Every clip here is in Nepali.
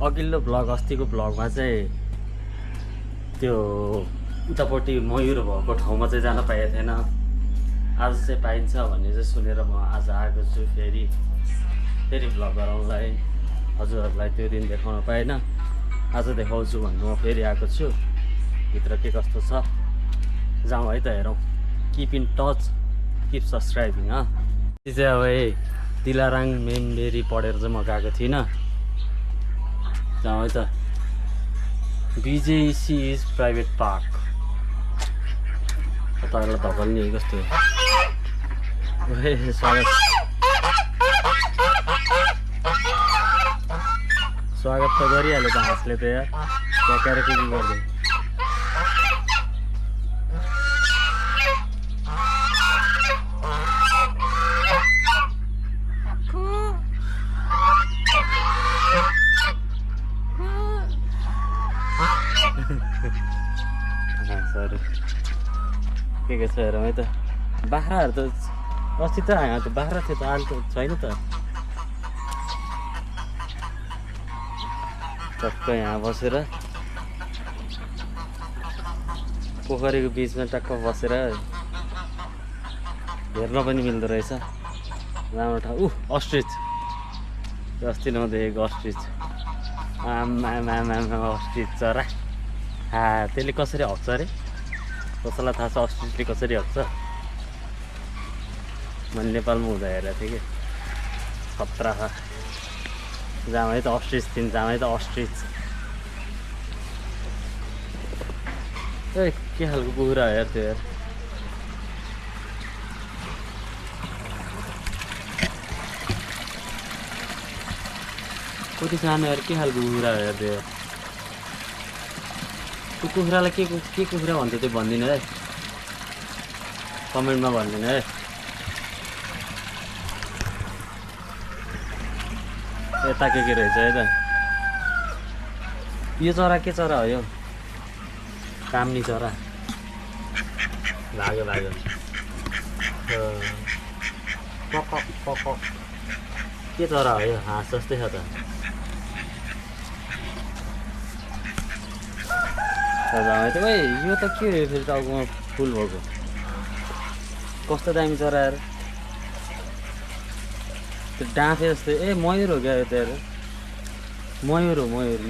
अघिल्लो ब्लग अस्तिको ब्लगमा चाहिँ त्यो उतापट्टि मयूर भएको ठाउँमा चाहिँ जान पाएको थिएन। आज चाहिँ पाइन्छ भन्ने चाहिँ सुनेर म आज आएको छु फेरि ब्लग गराउनलाई। हजुरहरूलाई त्यो दिन देखाउन पाएन, आज देखाउँछु भन्नु म फेरि आएको छु। भित्र के कस्तो छ जाउँ है त, हेरौँ। Keep in touch, keep subscribing. त्यो चाहिँ अब दिलाराङ मेमबेरी पढेर चाहिँ म गएको थिइनँ। जाउँ है त। BJC is private park. तपाईँलाई धकल्ने कस्तो स्वागत त गरिहाल्यो त हाँसले त यार, ट्याकेर कुकिङ गर्दै। सरी के छ हेरौँ है त। बाख्राहरू त अस्ति त यहाँ त बाख्रा थियो त, अहिले त छैन त। टक्क यहाँ बसेर पोखरीको बिचमा टक्क बसेर हेर्न पनि मिल्दो रहेछ। राम्रो ठाउँ। अस्ट्रिच, अस्ति नदेखेको अस्ट्रिच। आमा अस्ट्रिच चरा। त्यसले कसरी हग्छ अरे? कसैलाई थाहा छ अस्ट्रिचले कसरी हग्छ? मैले नेपालमा हुँदा हेरेको थिएँ कि। खतरा छ। जाउँ है त अस्ट्रिच थिइन्, जाउँ है त अस्ट्रिच। के खालको कुखुरा हेर त्यो यार। कति सानो यार, के खालको कुखुरा हेर त्यो। त्यो कुखुरालाई के कुखुरा भन्छ त्यो भनिदिनु है, कमेन्टमा भनिदिनु है। यता के रहेछ है त। यो चरा के चरा हो यो? कामनी चरा। लाग्यो के चरा हो यो? हाँस जस्तै छ त। यो त के हो फेरि? टाउकोमा फुल भएको कस्तो दामी चरा यार। त्यो डाँफे जस्तै। मयूर हो क्या यो त यार। मयूर हो, मयूर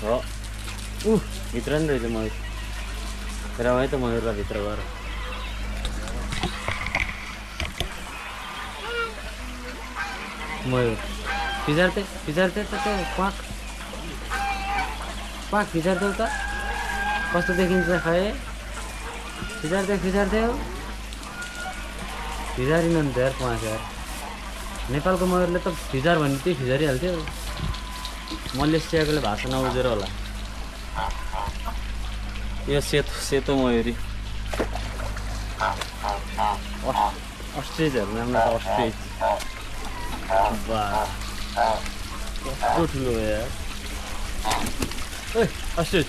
हो। भित्र नि रहेछ मयूर। हेर है त मयूरलाई भित्र गएर। मयूर फिजार्थे त त्यो पाक फिजार्थे त कस्तो देखिन्छ खै? फिजार्थे हो। फिजारिन नि त यार पाक यार। नेपालको मयूरले त फिजार भन्ने त्यही फिजारिहाल्थ्यो। मलेसियाकोले भाषा नबुझेर होला। यो सेतो मयूरी। अस्ट्रिचहरू नाम त अस्ट्रिच। कस्तो ठुलो हो यार। अस्ट्रिच।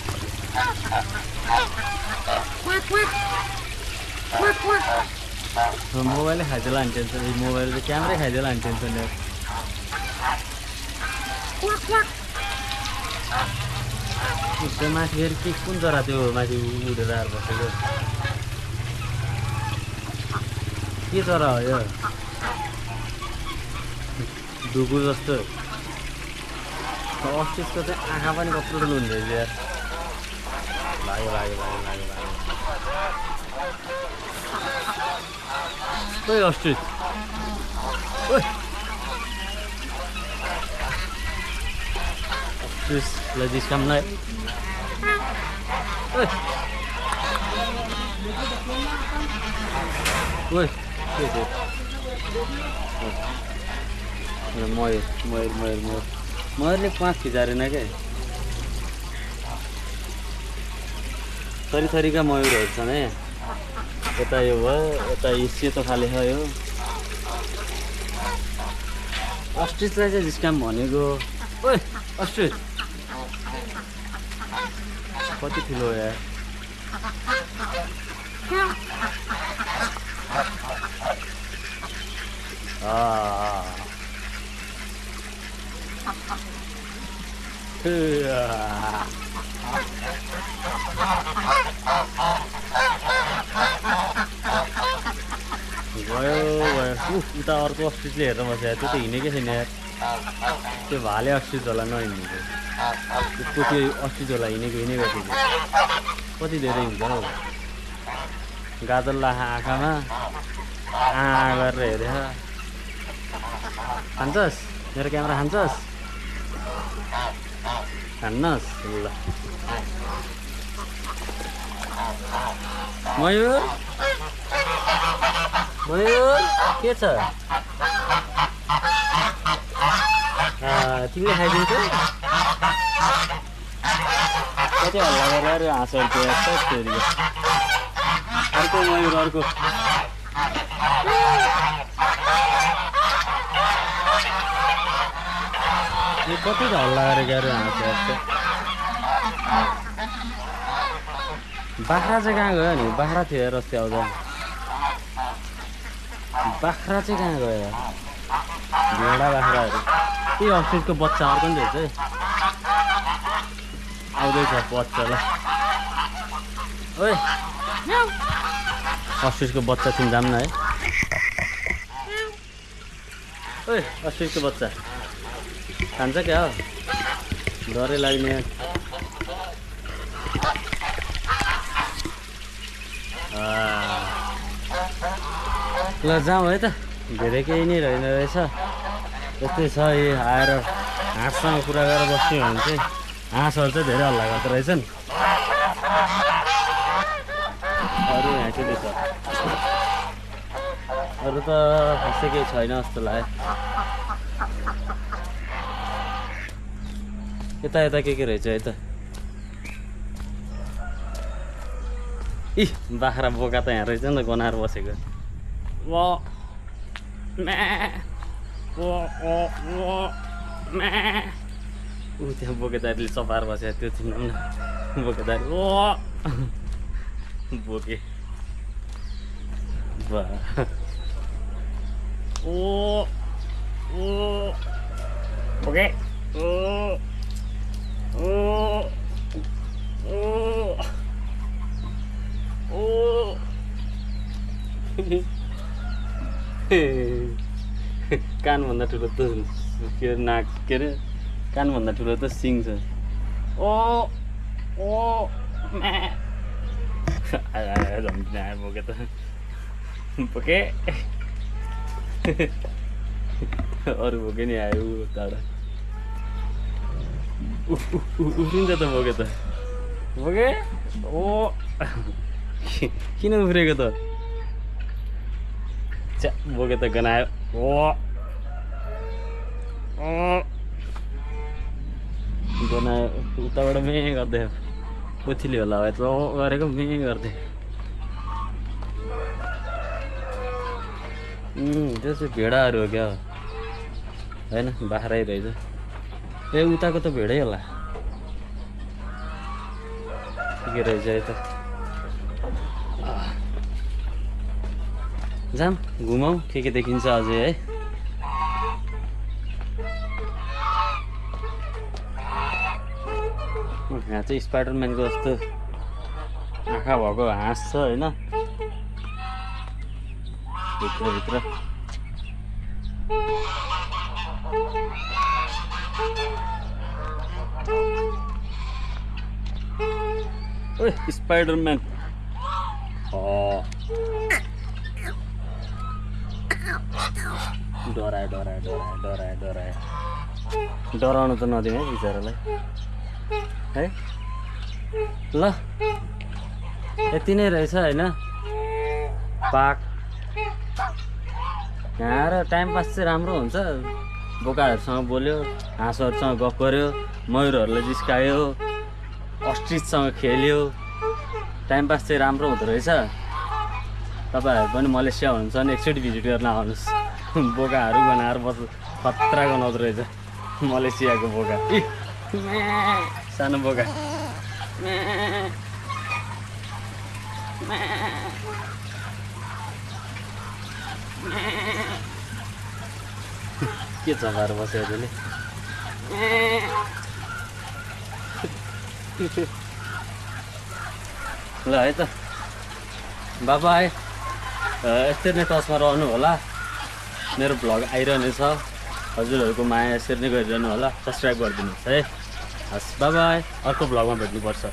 मोबाइलै खाइदिएला नि टेन्सन। मोबाइल चाहिँ क्यामेरै खाइदिएला नि टेन्सन यार। त्यो माथि फेरि के कुन चरा त्यो माथि उडेर आएर बसेको? के चरा हो यो? ढुकु जस्तो। अस्ट्रिचको चाहिँ आँखा पनि कत्रो ठुलो हुन्छ यार। लाग्यो। खोइ अस्ट्रिच। अस्ट्रिचलाई जिस्कामलाई। मयूरले पाँच फिजारेन क्या। थरीका मयूरहरू छन् है। यता यो भयो, यता यो सेतो खाले छ यो। अस्ट्रिचलाई चाहिँ जिस्काम भनेको। अस्ट्रिच कति ठुलो हो यार। गयो गयो उता अर्को अस्ट्रिचले हेरेर बसेको त्यो त हिँडेकै छैन यार त्यो भाले अस्ट्रिच होला नहिँडेको त्यसको त्यो अस्ट्रिच होला हिँडेको थियो कति धेरै हुन्छ हौ गाजल लाखा आँखामा गरेर हेरेर खान्छस् मेरो क्यामेरा खान्छस् खान्नस् ल मयूर मयूर के छ तिमीले खाइदिन्छौ कति हल्ला गरेर हाँसहरू फेरि अर्को मयूर अर्को यो कति हल्ला गरेर हाँस्छ बाख्रा चाहिँ कहाँ गयो नि बाख्रा थियो रस्ते आउँदा बाख्रा चाहिँ कहाँ गयो भेडा बाख्राहरू त्यही अस्ट्रिचको बच्चा अर्को नि रहेछ है आउँदैछ बच्चालाई ओए अस्ट्रिचको बच्चा तिमी जाम न है ओए अस्ट्रिचको बच्चा खान्छ क्या हो डरै लाग्ने ल जाउँ है त धेरै केही नै रहेन रहेछ यस्तै छ यो आएर हाँससँग कुरा गरेर बस्ने हो भने चाहिँ हाँसहरू चाहिँ धेरै हल्ला गर्दो रहेछन् अरू यहाँ के छ अरू त खासै केही छैन जस्तो लाग्यो यता यता के रहेछ है त इ बाख्रा बोका त यहाँ रहेछ नि त गनाएर बसेको त्यहाँ बोकेदारीले चपाएर बसेको त्यो थिएन न बोकेदारी बोके बोके कानभन्दा ठुलो त के अरे नाक के अरे कानभन्दा ठुलो त सिङ छ बोके त बोके अरू बोके नि आयो उताबाट उफ्रिन्छ त बोके त बोके किन उफ्रेको त बोके त गनायो गनायो उताबाट मे गर्दै पोथीले होला है त गरेको मे गर्दै त्यसो भेडाहरू हो क्या होइन बाख्रै रहेछ ए उताको त भेडै होला के रहेछ है त जाम घुमाउँ के देखिन्छ अझै है यहाँ चाहिँ स्पाइडरम्यानको जस्तो आँखा भएको हाँस छ होइन भित्र ओए स्पाइडरम्यान डराउनु त नदिउँ है बिचरालाई है ल यति नै रहेछ होइन पार्क यहाँ र टाइम पास चाहिँ राम्रो हुन्छ बोकाहरूसँग बोल्यो हाँसहरूसँग गफ गर्यो मयूरहरूलाई जिस्कायो अस्ट्रिचसँग खेल्यो टाइम पास चाहिँ राम्रो हुँदो रहेछ तपाईँहरू पनि मलेसिया हुनुहुन्छ भने एकचोटि भिजिट गर्न आउनुहोस् बोकाहरू बनाएर खतरा गनाउँदो रहेछ मलेसियाको बोका सानो बोका के चलाएर बस्यो त्यसले ल है त बाबाई यस्तै नै टचमा रहनु होला मेरो भ्लग आइरहनेछ हजुरहरूको माया यसरी नै गरिरहनु होला सब्सक्राइब गरिदिनुहोस् है हस् बाबाई अर्को भ्लगमा भेट्नुपर्छ